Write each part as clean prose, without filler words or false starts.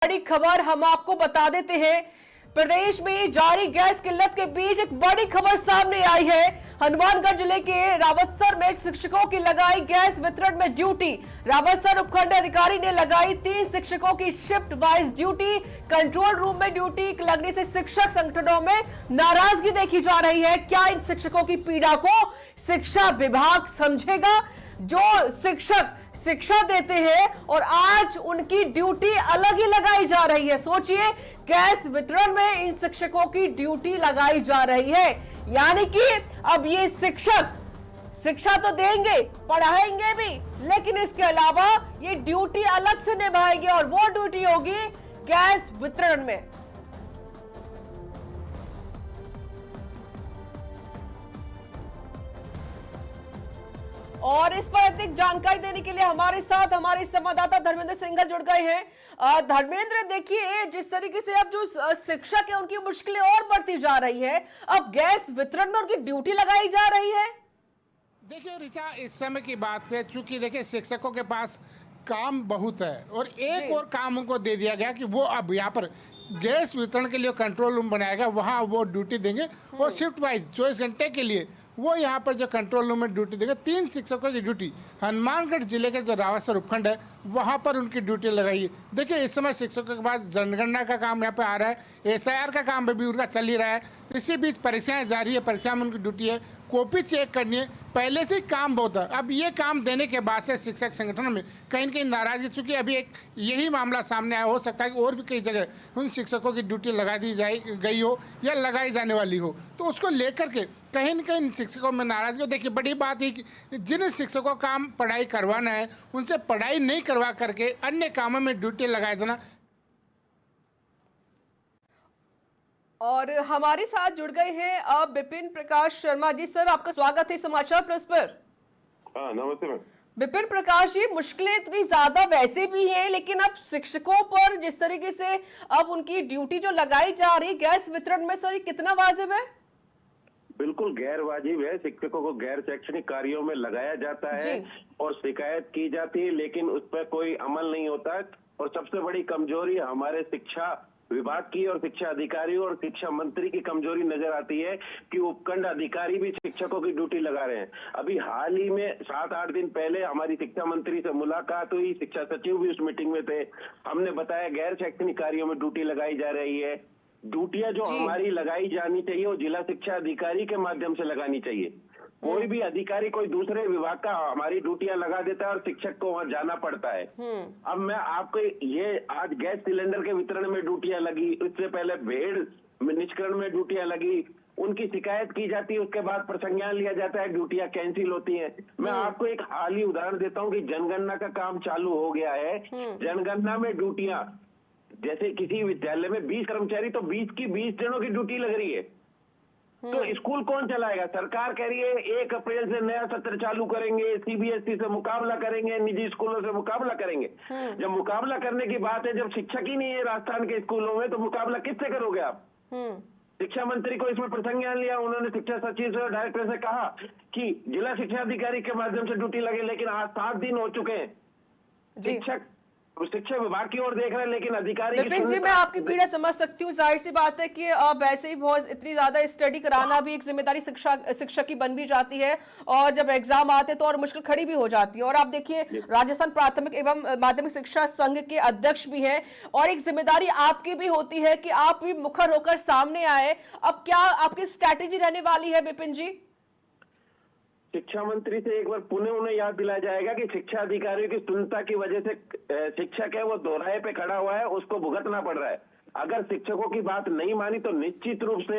बड़ी खबर हम आपको बता देते हैं। प्रदेश में जारी गैस किल्लत के बीच एक बड़ी खबर सामने आई है। हनुमानगढ़ जिले के रावतसर में शिक्षकों की लगाई गैस वितरण में ड्यूटी। रावतसर उपखंड अधिकारी ने लगाई 3 शिक्षकों की shift wise duty. Control room में ड्यूटी लगने से शिक्षक संगठनों में नाराजगी देखी जा रही है। क्या इन शिक्षकों की पीड़ा को शिक्षा विभाग समझेगा? जो शिक्षक शिक्षा देते हैं और आज उनकी ड्यूटी अलग ही लगाई जा रही है। सोचिए, गैस वितरण में इन शिक्षकों की ड्यूटी लगाई जा रही है, यानी कि अब ये शिक्षक शिक्षा तो देंगे, पढ़ाएंगे भी, लेकिन इसके अलावा ये ड्यूटी अलग से निभाएंगे और वो ड्यूटी होगी गैस वितरण में। और इस पर अधिक जानकारी देने के लिए हमारे साथ हमारे संवाददाता धर्मेंद्र सिंघल जुड़ गए हैं। धर्मेंद्र, देखिए, जिस तरीके से अब जो शिक्षक है उनकी मुश्किलें और बढ़ती जा रही है, अब गैस वितरण में उनकी ड्यूटी लगाई जा रही है। देखिए ऋचा, इस समय की बात है, चूंकि देखिए शिक्षकों के पास काम बहुत है और एक और काम उनको दे दिया गया कि वो अब यहाँ पर गैस वितरण के लिए कंट्रोल रूम बनाएगा, वहाँ वो ड्यूटी देंगे और शिफ्ट वाइज 24 घंटे के लिए वो यहाँ पर जो कंट्रोल रूम में ड्यूटी देंगे। 3 शिक्षकों की ड्यूटी हनुमानगढ़ जिले के जो रावतसर उपखंड है वहाँ पर उनकी ड्यूटी लगाई है। देखिए इस समय शिक्षकों के पास जनगणना का काम यहाँ पे आ रहा है, SIR का काम भी उनका चल ही रहा है। इसी बीच परीक्षाएं जारी है, परीक्षा में उनकी ड्यूटी है, कॉपी चेक करनी है। पहले से काम बहुत है, अब ये काम देने के बाद से शिक्षक संगठनों में कहीं न कहीं नाराजगी, चूँकि अभी एक यही मामला सामने आया, हो सकता है कि और भी कई जगह उन शिक्षकों की ड्यूटी लगा दी गई हो या लगाई जाने वाली हो, तो उसको लेकर के कहीं न कहीं शिक्षकों में नाराजगी। देखिए बड़ी बात है कि जिन शिक्षकों का काम पढ़ाई करवाना है उनसे पढ़ाई नहीं करवा करके अन्य कामों में ड्यूटी लगाए देना। और हमारे साथ जुड़ गए हैं अब विपिन प्रकाश शर्मा जी। सर, आपका स्वागत है समाचार प्लस पर। नमस्ते मैम। विपिन प्रकाश जी, मुश्किलें इतनी ज्यादा वैसे भी हैं, लेकिन अब शिक्षकों पर जिस तरीके से अब उनकी ड्यूटी जो लगाई जा रही गैस वितरण में, सर, ये कितना वाजिब है? बिल्कुल गैर वाजिब है। शिक्षकों को गैर शैक्षणिक कार्यों में लगाया जाता है और शिकायत की जाती है, लेकिन उस पर कोई अमल नहीं होता। और सबसे बड़ी कमजोरी हमारे शिक्षा विभाग की और शिक्षा अधिकारियों और शिक्षा मंत्री की कमजोरी नजर आती है कि उपखंड अधिकारी भी शिक्षकों की ड्यूटी लगा रहे हैं। अभी हाल ही में 7-8 दिन पहले हमारी शिक्षा मंत्री से मुलाकात हुई, शिक्षा सचिव भी उस मीटिंग में थे। हमने बताया गैर शैक्षणिक कार्यों में ड्यूटी लगाई जा रही है। ड्यूटियां जो हमारी लगाई जानी चाहिए वो जिला शिक्षा अधिकारी के माध्यम से लगानी चाहिए। कोई भी अधिकारी कोई दूसरे विभाग का हमारी ड्यूटियां लगा देता है और शिक्षक को वहां जाना पड़ता है। अब मैं आपको ये आज गैस सिलेंडर के वितरण में ड्यूटियां लगी, इससे पहले भेड़ निष्करण में ड्यूटियां लगी, उनकी शिकायत की जाती है, उसके बाद प्रसंज्ञान लिया जाता है, ड्यूटियां कैंसिल होती हैं। मैं आपको एक हाल ही उदाहरण देता हूँ कि जनगणना का काम चालू हो गया है। जनगणना में ड्यूटियां, जैसे किसी विद्यालय में 20 कर्मचारी, तो 20 की 20 जनों की ड्यूटी लग रही है। तो स्कूल कौन चलाएगा? सरकार कह रही है 1 अप्रैल से नया सत्र चालू करेंगे, CBSE से मुकाबला करेंगे, निजी स्कूलों से मुकाबला करेंगे। जब मुकाबला करने की बात है, जब शिक्षक ही नहीं है राजस्थान के स्कूलों में, तो मुकाबला किससे करोगे आप? शिक्षा मंत्री को इसमें प्रसंज्ञान लिया, उन्होंने शिक्षा सचिव से और डायरेक्टर से कहा कि जिला शिक्षा अधिकारी के माध्यम से ड्यूटी लगे, लेकिन आज 7 दिन हो चुके हैं। शिक्षक शिक्षा विभाग की ओर देख रहे हैं, लेकिन अधिकारी। विपिन जी, मैं आपकी पीड़ा समझ सकती हूँ। जाहिर सी बात है कि अब वैसे ही बहुत इतनी ज्यादा स्टडी कराना भी एक जिम्मेदारी शिक्षक की बन भी जाती है, और जब एग्जाम आते तो और मुश्किल खड़ी भी हो जाती है। और आप देखिए, राजस्थान प्राथमिक एवं माध्यमिक शिक्षा संघ के अध्यक्ष भी हैं, और एक जिम्मेदारी आपकी भी होती है कि आप भी मुखर होकर सामने आए। अब क्या आपकी स्ट्रैटेजी रहने वाली है विपिन जी? शिक्षा मंत्री से एक बार पुनः उन्हें याद दिलाया जाएगा कि शिक्षा अधिकारियों की शून्यता की वजह से शिक्षक है वो दोराहे पे खड़ा हुआ है, उसको भुगतना पड़ रहा है। अगर शिक्षकों की बात नहीं मानी तो निश्चित रूप से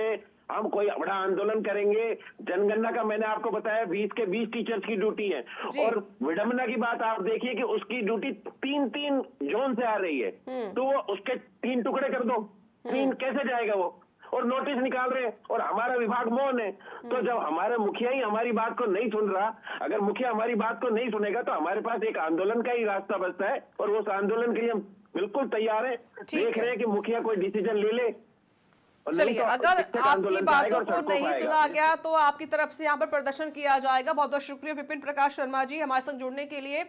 हम कोई बड़ा आंदोलन करेंगे। जनगणना का मैंने आपको बताया 20 के 20 टीचर्स की ड्यूटी है, और विडंबना की बात आप देखिए कि उसकी ड्यूटी 3-3 जोन से आ रही है, तो वो उसके 3 टुकड़े कर दो, 3 कैसे जाएगा वो? और नोटिस निकाल रहे हैं और हमारा विभाग मौन है। तो जब हमारे मुखिया ही हमारी बात को नहीं सुन रहा, अगर मुखिया हमारी बात को नहीं सुनेगा तो हमारे पास एक आंदोलन का ही रास्ता बचता है, और उस आंदोलन के लिए हम बिल्कुल तैयार हैं। देख रहे हैं कि मुखिया कोई डिसीजन ले ले। चलिए, अगर आपकी बातों को नहीं सुना गया तो आपकी तरफ से यहाँ पर प्रदर्शन किया जाएगा। बहुत बहुत शुक्रिया विपिन प्रकाश शर्मा जी हमारे संग जुड़ने के लिए।